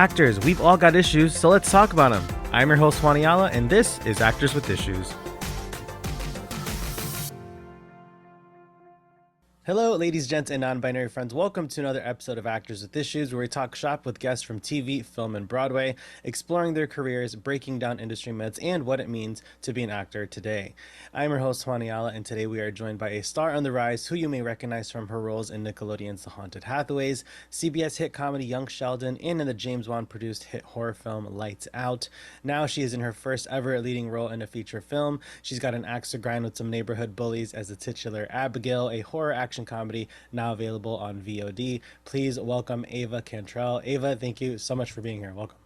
Actors, we've all got issues, so let's talk about them. I'm your host, Juan Ayala, and this is Actors with Issues. Hello, ladies, gents, and non-binary friends. Welcome to another episode of Actors with Issues, where we talk shop with guests from TV, film, and Broadway, exploring their careers, breaking down industry myths, and what it means to be an actor today. I'm your host, Juan Ayala, and today we are joined by a star on the rise who you may recognize from her roles in Nickelodeon's The Haunted Hathaways, CBS hit comedy Young Sheldon, and in the James Wan-produced hit horror film Lights Out. Now she is in her first ever leading role in a feature film. She's got an axe to grind with some neighborhood bullies as the titular Abigail, a horror action comedy now available on VOD. Please welcome Ava Cantrell. Ava, thank you so much for being here. Welcome.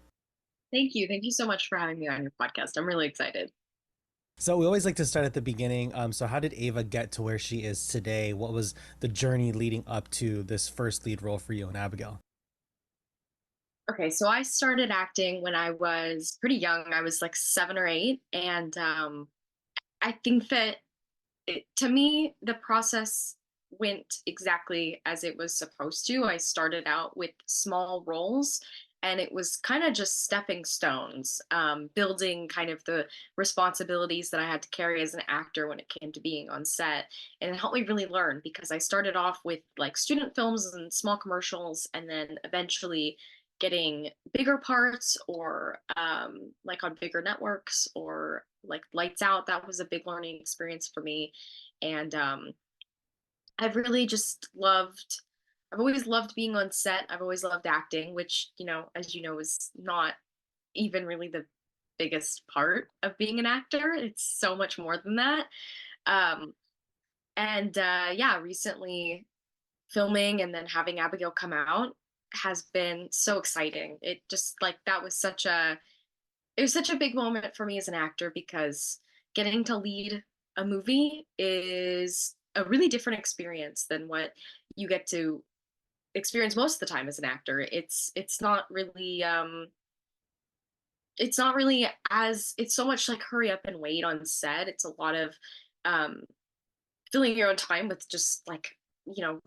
Thank you. Thank you so much for having me on your podcast. I'm really excited. So we always like to start at the beginning. So how did Ava get to where she is today? What was the journey leading up to this first lead role for you in Abigail? Okay, so I started acting when I was pretty young. I was like 7 or 8. And I think that to me, the process went exactly as it was supposed to. I started out with small roles, and it was kind of just stepping stones, building kind of the responsibilities that I had to carry as an actor when it came to being on set. And it helped me really learn because I started off with like student films and small commercials, and then eventually getting bigger parts or like on bigger networks or like Lights Out. That was a big learning experience for me. And I've really just loved, I've always loved being on set. I've always loved acting, which, as you know, is not even really the biggest part of being an actor. It's so much more than that. Um, and yeah, recently filming and then having Abigail come out has been so exciting. It just like that was such a it was such a big moment for me as an actor because getting to lead a movie is a really different experience than what you get to experience most of the time as an actor. It's not really as it's so much like hurry up and wait on set. It's a lot of um filling your own time with just like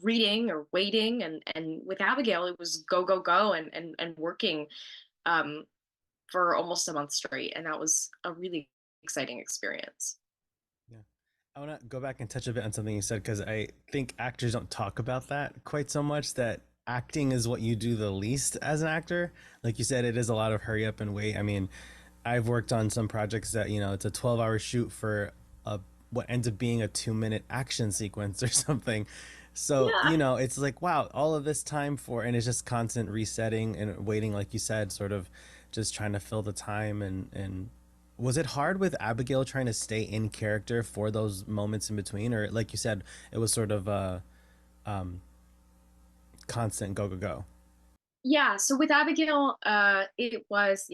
reading or waiting, and with Abigail it was go go go and working um for almost a month straight, and that was a really exciting experience. Yeah. I want to go back and touch a bit on something you said because I think actors don't talk about that quite so much, that acting is what you do the least as an actor. Like you said, it is a lot of hurry up and wait. I mean, I've worked on some projects that, it's a 12-hour shoot for a what ends up being a 2-minute action sequence or something. So, Yeah. it's like, wow, all of this time for, and it's just constant resetting and waiting, like you said, sort of just trying to fill the time. And was it hard with Abigail trying to stay in character for those moments in between? Or like you said, it was sort of a um, constant go, go, go. Yeah, so with Abigail, it was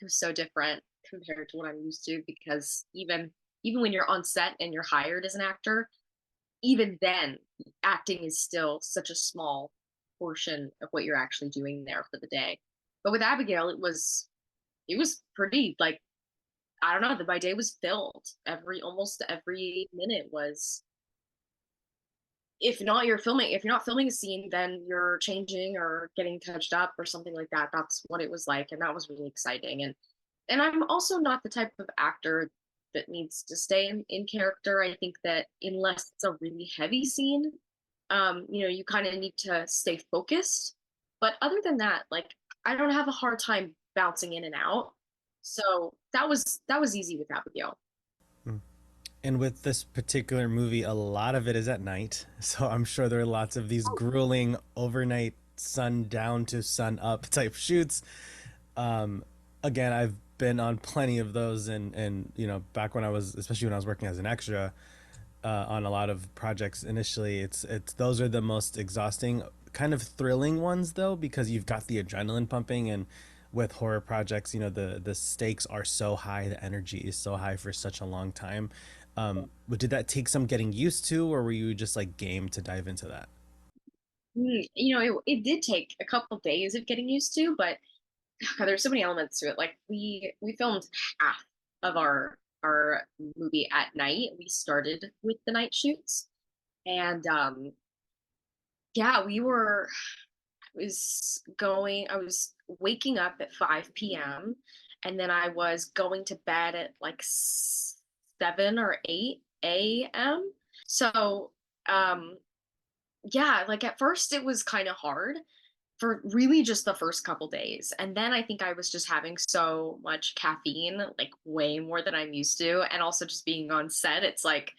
so different compared to what I'm used to because even when you're on set and you're hired as an actor, even then acting is still such a small portion of what you're actually doing there for the day. But with Abigail, it was pretty like I don't know, my day was filled. Almost every minute was, if you're not filming a scene, then you're changing or getting touched up or something like that. That's what it was like, and that was really exciting. And I'm also not the type of actor that needs to stay in character. I think that unless it's a really heavy scene, you kind of need to stay focused. But other than that, like I don't have a hard time bouncing in and out. So that was easy with Abigail. Mm. And with this particular movie, a lot of it is at night. So I'm sure there are lots of these grueling overnight sun down to sun up type shoots. Um, Again, I've been on plenty of those, and back when I was, especially when I was working as an extra on a lot of projects initially, it's those are the most exhausting, kind of thrilling ones though, because you've got the adrenaline pumping. And with horror projects, the stakes are so high, the energy is so high for such a long time. But did that take some getting used to, or were you just like game to dive into that? It did take a couple days of getting used to, but there's so many elements to it. Like we filmed half of our movie at night. We started with the night shoots, and yeah, I was waking up at 5 p.m. and then I was going to bed at like 7 or 8 a.m. So, um, yeah, like at first it was kind of hard for really just the first couple days. And then I think I was just having so much caffeine, like way more than I'm used to. And also just being on set, it's like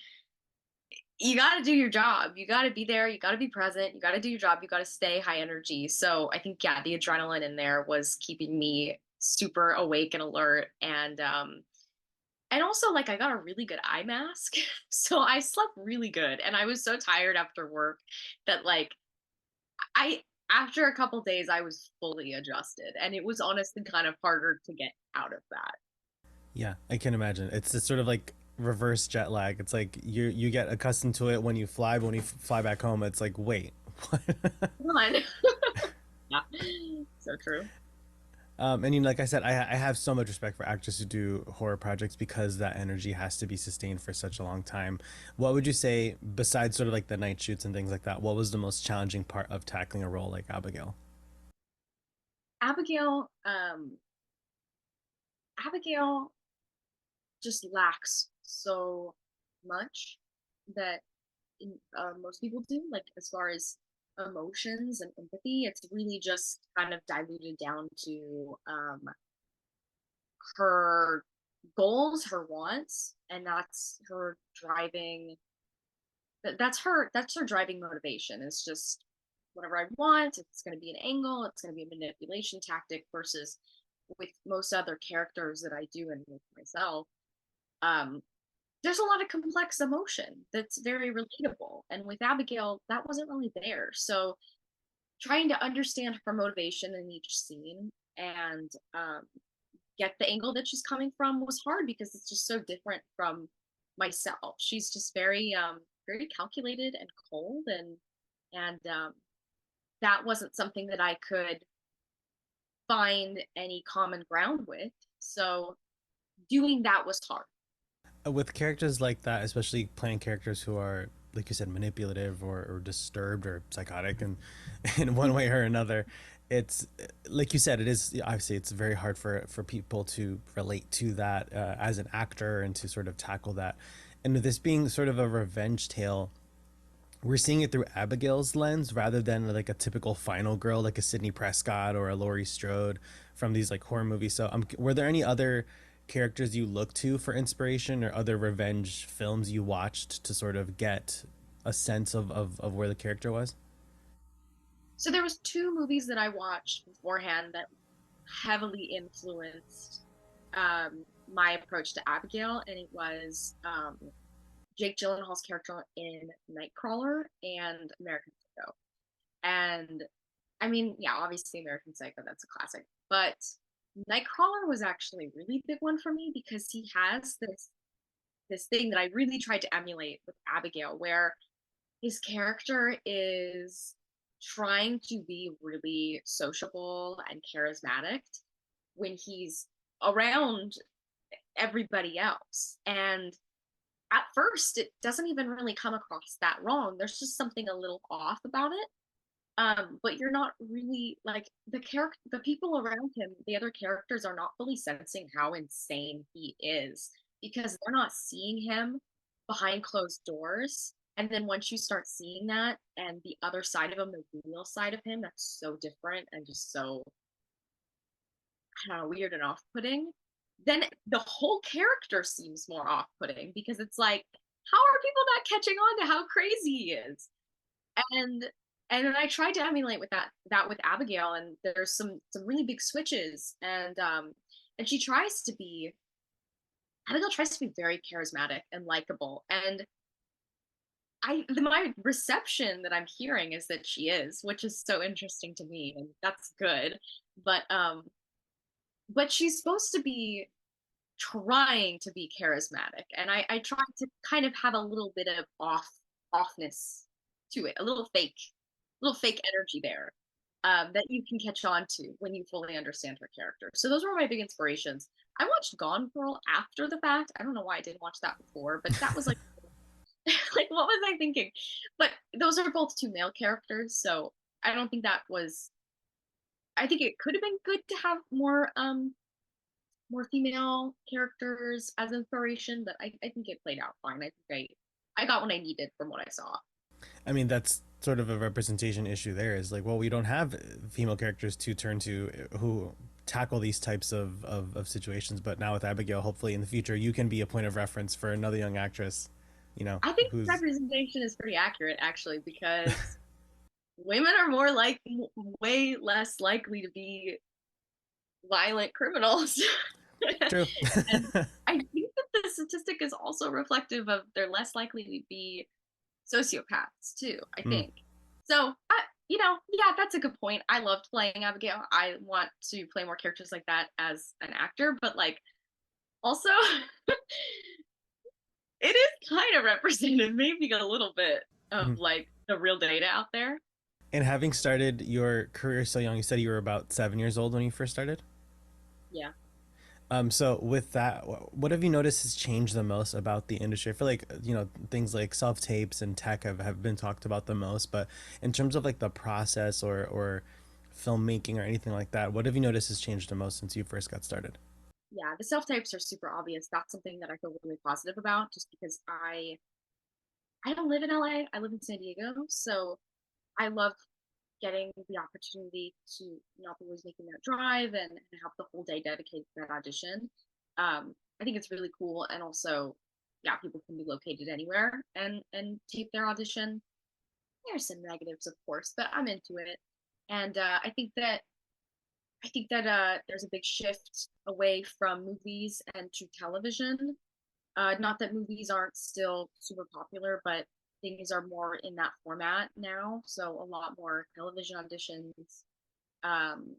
you got to do your job. You got to be there. You got to be present. You got to do your job. You got to stay high energy. So I think, yeah, the adrenaline in there was keeping me super awake and alert. And also like I got a really good eye mask. So I slept really good. And I was so tired after work that like I after a couple days I was fully adjusted. And it was honestly kind of harder to get out of that. Yeah, I can imagine. It's this sort of like reverse jet lag. It's like you get accustomed to it when you fly, but when you fly back home, it's like, wait, what? Come on. Yeah. So true. And like I said, I have so much respect for actors who do horror projects because that energy has to be sustained for such a long time. What would you say, besides sort of like the night shoots and things like that, what was the most challenging part of tackling a role like Abigail? Abigail, Abigail just lacks so much that most people do. Like as far as emotions and empathy, it's really just kind of diluted down to her goals, her wants, and that's her driving. That's her driving motivation. It's just whatever I want. It's going to be an angle. It's going to be a manipulation tactic versus with most other characters that I do and with myself. Um, there's a lot of complex emotion that's very relatable. And with Abigail, that wasn't really there. So trying to understand her motivation in each scene and get the angle that she's coming from was hard because it's just so different from myself. She's just very calculated and cold and that wasn't something that I could find any common ground with. So doing that was hard. With characters like that, especially playing characters who are, like you said, manipulative or disturbed or psychotic, and in one way or another, it's like you said, it is obviously it's very hard for people to relate to that as an actor and to sort of tackle that. And with this being sort of a revenge tale, we're seeing it through Abigail's lens rather than like a typical final girl like a Sidney Prescott or a Laurie Strode from these like horror movies. So, were there any other characters you look to for inspiration or other revenge films you watched to sort of get a sense of where the character was? So there was two movies that I watched beforehand that heavily influenced my approach to Abigail, and it was Jake Gyllenhaal's character in Nightcrawler and American Psycho. And I mean, yeah, obviously American Psycho, that's a classic. But Nightcrawler was actually a really big one for me because he has this thing that I really tried to emulate with Abigail, where his character is trying to be really sociable and charismatic when he's around everybody else. And at first, it doesn't even really come across that wrong. There's just something a little off about it. But you're not really like the people around him, the other characters are not fully sensing how insane he is because they're not seeing him behind closed doors. And then once you start seeing that and the other side of him, the real side of him, that's so different and just so I don't know, weird and off-putting, then the whole character seems more off-putting because it's like, how are people not catching on to how crazy he is? and and then I tried to emulate with that with Abigail, and there's some really big switches, and she tries to be Abigail tries to be very charismatic and likable, and my reception that I'm hearing is that she is, which is so interesting to me, and that's good. But she's supposed to be trying to be charismatic, and I try to kind of have a little bit of offness to it, a little fake energy there, that you can catch on to when you fully understand her character. So those were my big inspirations. I watched Gone Girl after the fact. I don't know why I didn't watch that before, but that was like like what was I thinking? But those are both two male characters, so I don't think that was. I think it could have been good to have more female characters as inspiration, but I think it played out fine. I got what I needed from what I saw. I mean, that's sort of a representation issue. There is like, well, we don't have female characters to turn to who tackle these types of situations. But now with Abigail, hopefully in the future, you can be a point of reference for another young actress, I think who's representation is pretty accurate actually because women are more like way less likely to be violent criminals. true. And I think that the statistic is also reflective of they're less likely to be sociopaths too, I Mm. think. So, yeah, that's a good point. I loved playing Abigail. I want to play more characters like that as an actor, but like also it is kind of representative, maybe a little bit of Mm. like the real data out there. And having started your career so young, you said you were about 7 years old when you first started. Yeah. So with that, what have you noticed has changed the most about the industry? I feel like things like self tapes and tech have been talked about the most, but in terms of like the process or filmmaking or anything like that, what have you noticed has changed the most since you first got started? Yeah, the self types are super obvious. That's something that I feel really positive about just because I don't live in LA. I live in San Diego. So I love getting the opportunity to not be always making that drive and have the whole day dedicated to that audition. I think it's really cool, and also, yeah, people can be located anywhere and tape their audition. There's some negatives, of course, but I'm into it, and I think that there's a big shift away from movies and to television. Not that movies aren't still super popular, but things are more in that format now. So a lot more television auditions. Um,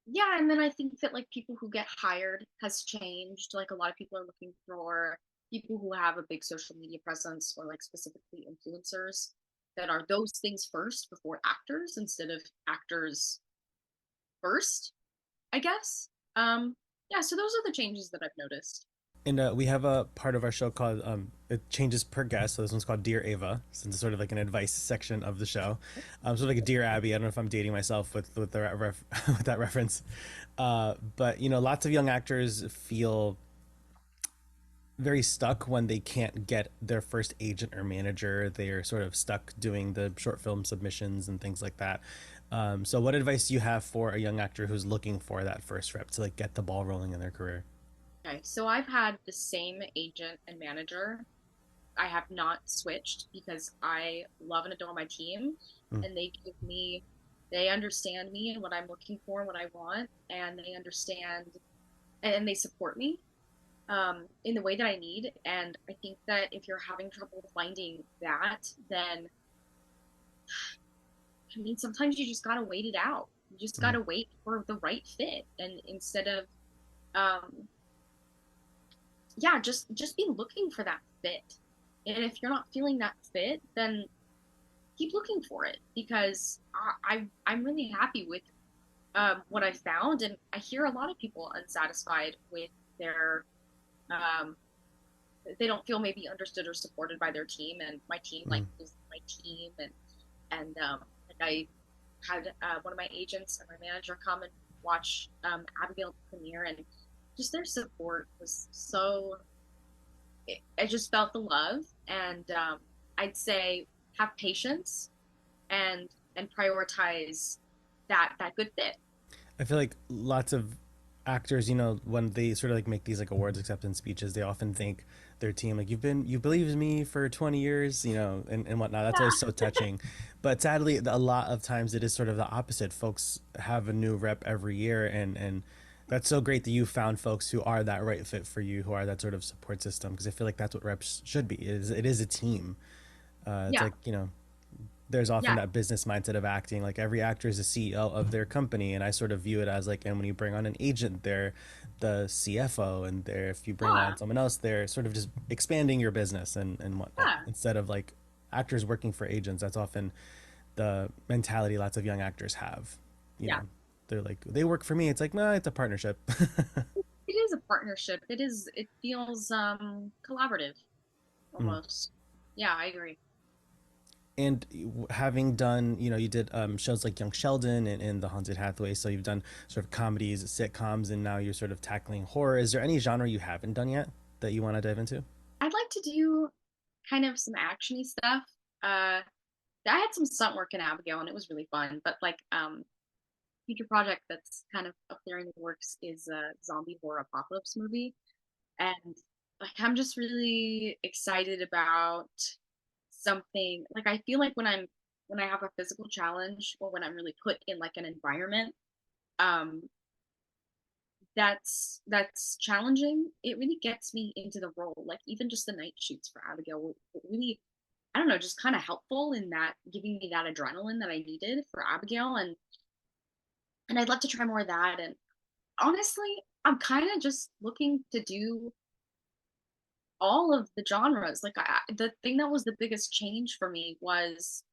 yeah, and then I think that like people who get hired has changed. Like a lot of people are looking for people who have a big social media presence or like specifically influencers that are those things first before actors instead of actors first, I guess. Yeah, so those are the changes that I've noticed. And we have a part of our show called it changes per guest. So this one's called Dear Ava, since it's sort of like an advice section of the show. Sort of like a Dear Abby. I don't know if I'm dating myself with the with that reference, but lots of young actors feel very stuck when they can't get their first agent or manager. They're sort of stuck doing the short film submissions and things like that. So, what advice do you have for a young actor who's looking for that first rep to like get the ball rolling in their career? Okay, so I've had the same agent and manager. I have not switched because I love and adore my team, Mm. and they understand me and what I'm looking for and what I want, and they understand and they support me in the way that I need. And I think that if you're having trouble finding that, then I mean, sometimes you just gotta wait it out. You just Mm. gotta wait for the right fit, and instead of um, yeah, just be looking for that fit. And if you're not feeling that fit, then keep looking for it because I'm really happy with what I found, and I hear a lot of people unsatisfied with their um, they don't feel maybe understood or supported by their team, and my team like Mm. is my team, and like I had one of my agents and my manager come and watch Abigail premiere, and just their support was so I just felt the love, and I'd say have patience and prioritize that good fit. I feel like lots of actors, when they sort of like make these like awards acceptance speeches, they often thank their team like you believed in me for 20 years, and whatnot. That's always so touching. But sadly, a lot of times it is sort of the opposite. Folks have a new rep every year, and that's so great that you found folks who are that right fit for you, who are that sort of support system. Because I feel like that's what reps should be. It is a team. It's Yeah, like there's often yeah, that business mindset of acting. Like every actor is a CEO of their company, and I sort of view it as like, and when you bring on an agent, they're the CFO, and they're if you bring yeah, on someone else, they're sort of just expanding your business and whatnot. yeah, Instead of like actors working for agents, that's often the mentality lots of young actors have. You yeah. know, they're like they work for me. It's like nah, it's a partnership. It is a partnership. It feels collaborative Mm. almost. Yeah, I agree. And having done, you did shows like Young Sheldon and The Haunted Hathaway, so you've done sort of comedies, sitcoms, and now you're sort of tackling horror. Is there any genre you haven't done yet that you want to dive into? I'd like to do kind of some actiony stuff. Uh, I had some stunt work in Abigail, and it was really fun. But like, future project that's kind of up there in the works is a zombie horror apocalypse movie, and like I'm just really excited about something. Like I feel like when I have a physical challenge or when I'm really put in like an environment, um, that's challenging, it really gets me into the role. Like even just the night shoots for Abigail were really, I don't know, just kind of helpful in that giving me that adrenaline that I needed for Abigail, and I'd love to try more of that. And honestly, I'm kind of just looking to do all of the genres. Like the thing that was the biggest change for me was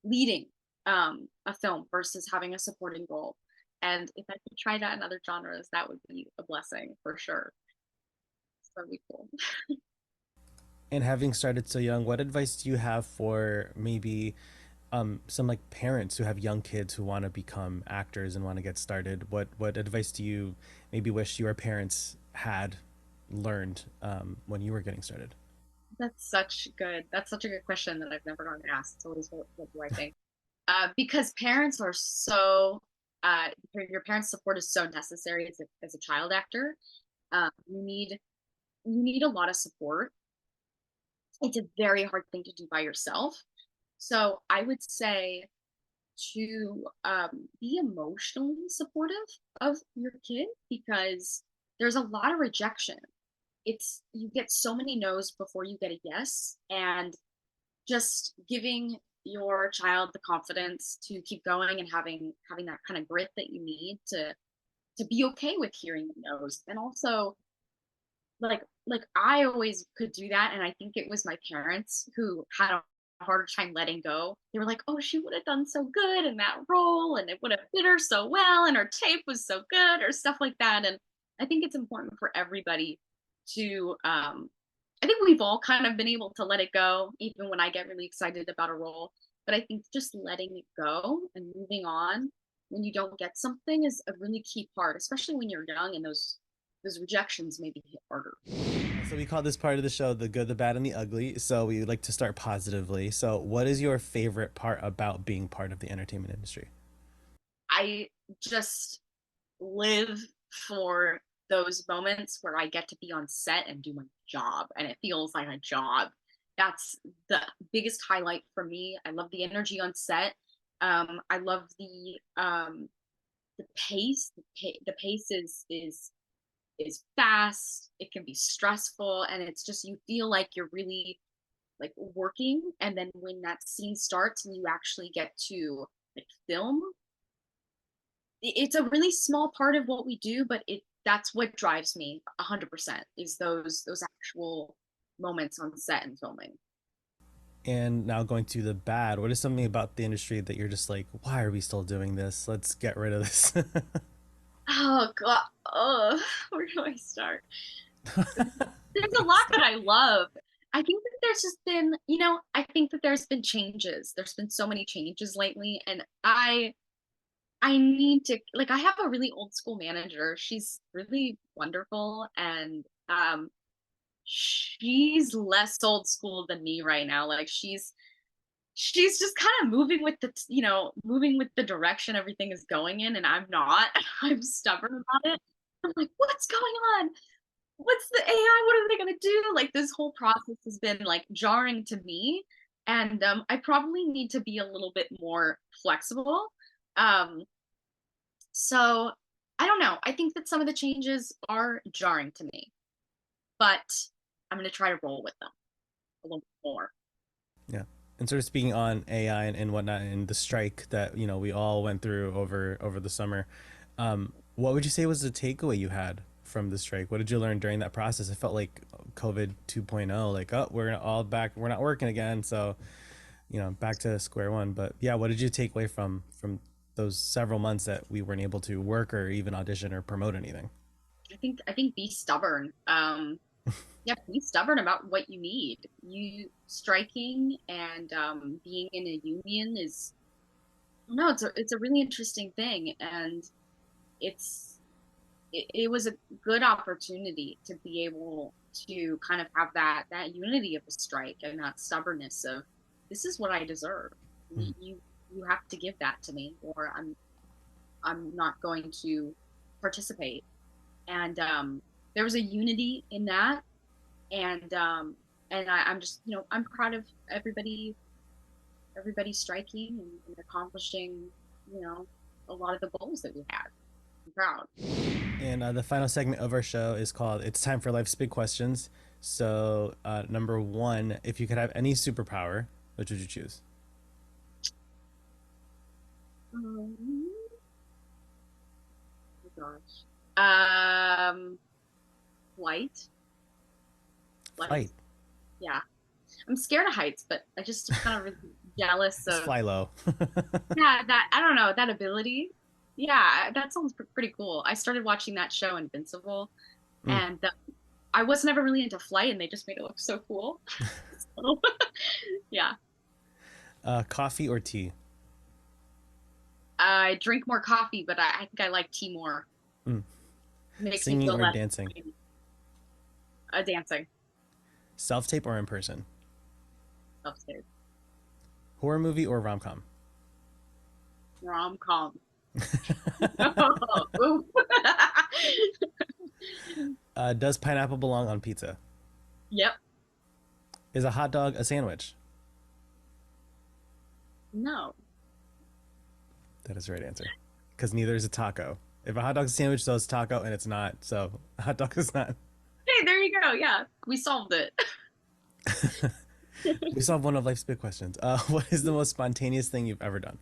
leading a film versus having a supporting role. And if I could try that in other genres, that would be a blessing for sure. So that'd be cool. And having started so young, what advice do you have for maybe some like parents who have young kids who want to become actors and want to get started? What advice do you maybe wish your parents had learned when you were getting started? That's such a good question that I've never gotten asked. It's always what do I think? Because parents are so your parents' support is so necessary as a child actor. You need a lot of support. It's a very hard thing to do by yourself. So I would say to be emotionally supportive of your kid because there's a lot of rejection. It's you get so many no's before you get a yes, and just giving your child the confidence to keep going and having that kind of grit that you need to be okay with hearing the no's. And also like I always could do that, and I think it was my parents who had a harder time letting go. They were like, "Oh, she would have done so good in that role, and it would have fit her so well, and her tape was so good," or stuff like that. And I think it's important for everybody to. I think we've all kind of been able to let it go, even when I get really excited about a role. But I think just letting it go and moving on when you don't get something is a really key part, especially when you're young and those rejections maybe hit harder. So we call this part of the show the good, the bad, and the ugly. So we like to start positively. So what is your favorite part about being part of the entertainment industry? I just live for those moments where I get to be on set and do my job and it feels like a job. That's the biggest highlight for me. I love the energy on set. I love the pace. The pace is fast. It can be stressful, and it's just you feel like you're really like working. And then when that scene starts and you actually get to like film, it's a really small part of what we do, but it that's what drives me 100% is those actual moments on set and filming. And now going to the bad, what is something about the industry that you're just like, why are we still doing this? Let's get rid of this. Oh god, oh, where do I start? There's a lot that I love. I think that there's just been, I think that there's been changes. There's been so many changes lately, and I need to like I have a really old school manager. She's really wonderful, and she's less old school than me right now. Like she's just kind of moving with moving with the direction everything is going in, and I'm not. I'm stubborn about it. I'm like, what's going on? What's the AI? What are they gonna do? Like this whole process has been like jarring to me, and I probably need to be a little bit more flexible. Um, so I don't know. I think that some of the changes are jarring to me, but I'm gonna try to roll with them a little bit more. Yeah. And sort of speaking on AI and whatnot and the strike that, we all went through over the summer, what would you say was the takeaway you had from the strike? What did you learn during that process? It felt like COVID 2.0, like, oh, we're all back, we're not working again. So, back to square one. But yeah, what did you take away from those several months that we weren't able to work or even audition or promote anything? I think be stubborn. Yeah, be stubborn about what you need. You striking and being in a union is no, it's a really interesting thing, and it's it was a good opportunity to be able to kind of have that unity of a strike and that stubbornness of this is what I deserve. Mm. You have to give that to me, or I'm not going to participate. And there was a unity in that, and I'm just I'm proud of everybody striking and accomplishing a lot of the goals that we had. I'm proud. And the final segment of our show is called "It's Time for Life's Big Questions." So, number one, if you could have any superpower, which would you choose? Um, oh gosh. Flight. Flight. Flight. Yeah. I'm scared of heights, but I just kind of really jealous Just of fly low. yeah, that I don't know, that ability. Yeah, that sounds pretty cool. I started watching that show Invincible, Mm. and I was never really into flight, and they just made it look so cool. So, yeah, Coffee or tea? I drink more coffee, but I think I like tea more. Mm. It makes me Singing feel or less dancing? dancing Self tape or in person? upstairs. Horror movie or rom com? Rom com. Ooh. Does pineapple belong on pizza? Yep. Is a hot dog a sandwich? No. That is the right answer. Because neither is a taco. If a hot dog's a sandwich, so it's taco, and it's not. So a hot dog is not. Hey, there you go. Yeah, we solved it. We solved one of life's big questions. What is the most spontaneous thing you've ever done?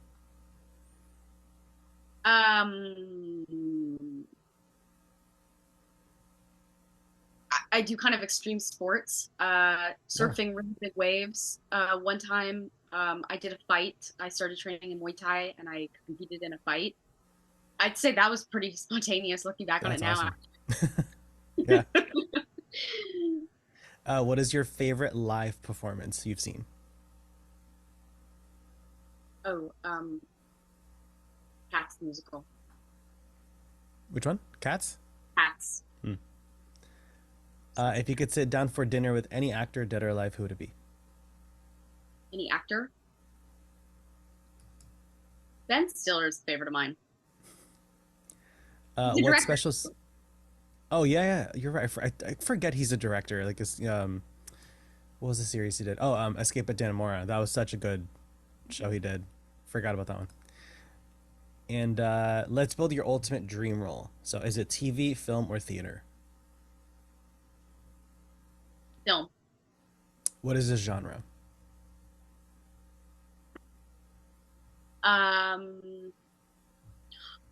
Um, I do kind of extreme sports, Oh, surfing really big waves. One time, I did a fight. I started training in Muay Thai and I competed in a fight. I'd say that was pretty spontaneous looking back on it that's now. awesome. Yeah. What is your favorite live performance you've seen? Oh, Cats musical. Which one? Cats? Cats. Hmm. If you could sit down for dinner with any actor, dead or alive, who would it be? Any actor? Ben Stiller's a favorite of mine. He's a What director. special? Oh yeah, yeah, you're right. I forget he's a director. Like, what was the series he did? Oh, Escape at Dannemora. That was such a good show he did. Forgot about that one. And let's build your ultimate dream role. So, is it TV, film, or theater? Film. What is this genre? Um,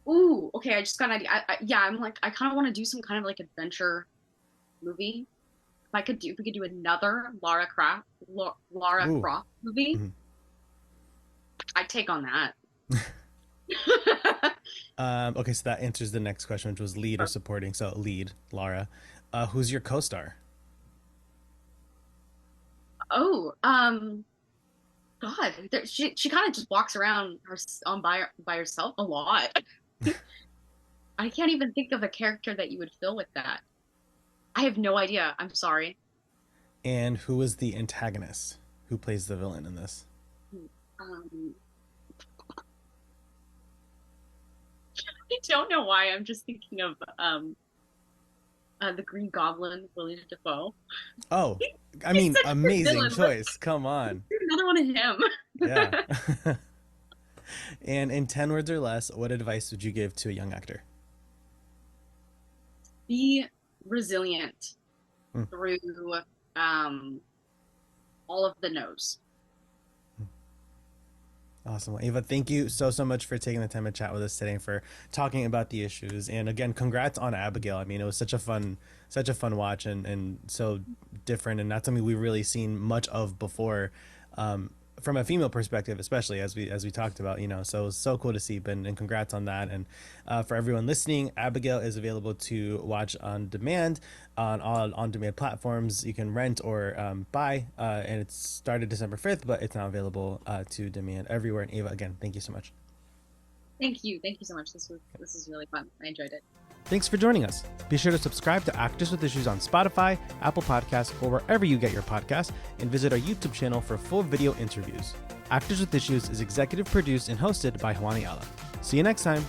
Ooh, okay. I just got an idea. Yeah, I'm like, I kind of want to do some kind of like adventure movie. If we could do another Lara Ooh. Croft movie, Mhm. I'd take on that. Okay, so that answers the next question, which was lead or supporting. So, lead, Lara. Who's your co-star? Oh, God, she kind of just walks around by herself a lot. I can't even think of a character that you would fill with that. I have no idea. I'm sorry. And who is the antagonist? Who plays the villain in this? Um, I don't know why. I'm just thinking of the Green Goblin, William Dafoe. Oh, I He's mean, such a good amazing villain. Let's choice. Come on. do another one of Yeah. him. And in 10 words or less, what advice would you give to a young actor? Be resilient Hmm. through um, all of the no's. Awesome. Well, Ava, thank you so, so much for taking the time to chat with us today and for talking about the issues. And again, congrats on Abigail. I mean, it was such a fun watch and so different and not something we've really seen much of before. from a female perspective, especially as we talked about, so it's so cool to see, and congrats on that. And for everyone listening, Abigail is available to watch on demand on all on demand platforms. You can rent or buy, and it started December 5th, but it's now available to demand everywhere. And Ava, again, thank you so much. Thank you. Thank you so much. This is really fun. I enjoyed it. Thanks for joining us. Be sure to subscribe to Actors with Issues on Spotify, Apple Podcasts, or wherever you get your podcasts, and visit our YouTube channel for full video interviews. Actors with Issues is executive produced and hosted by Hawani Allah. See you next time.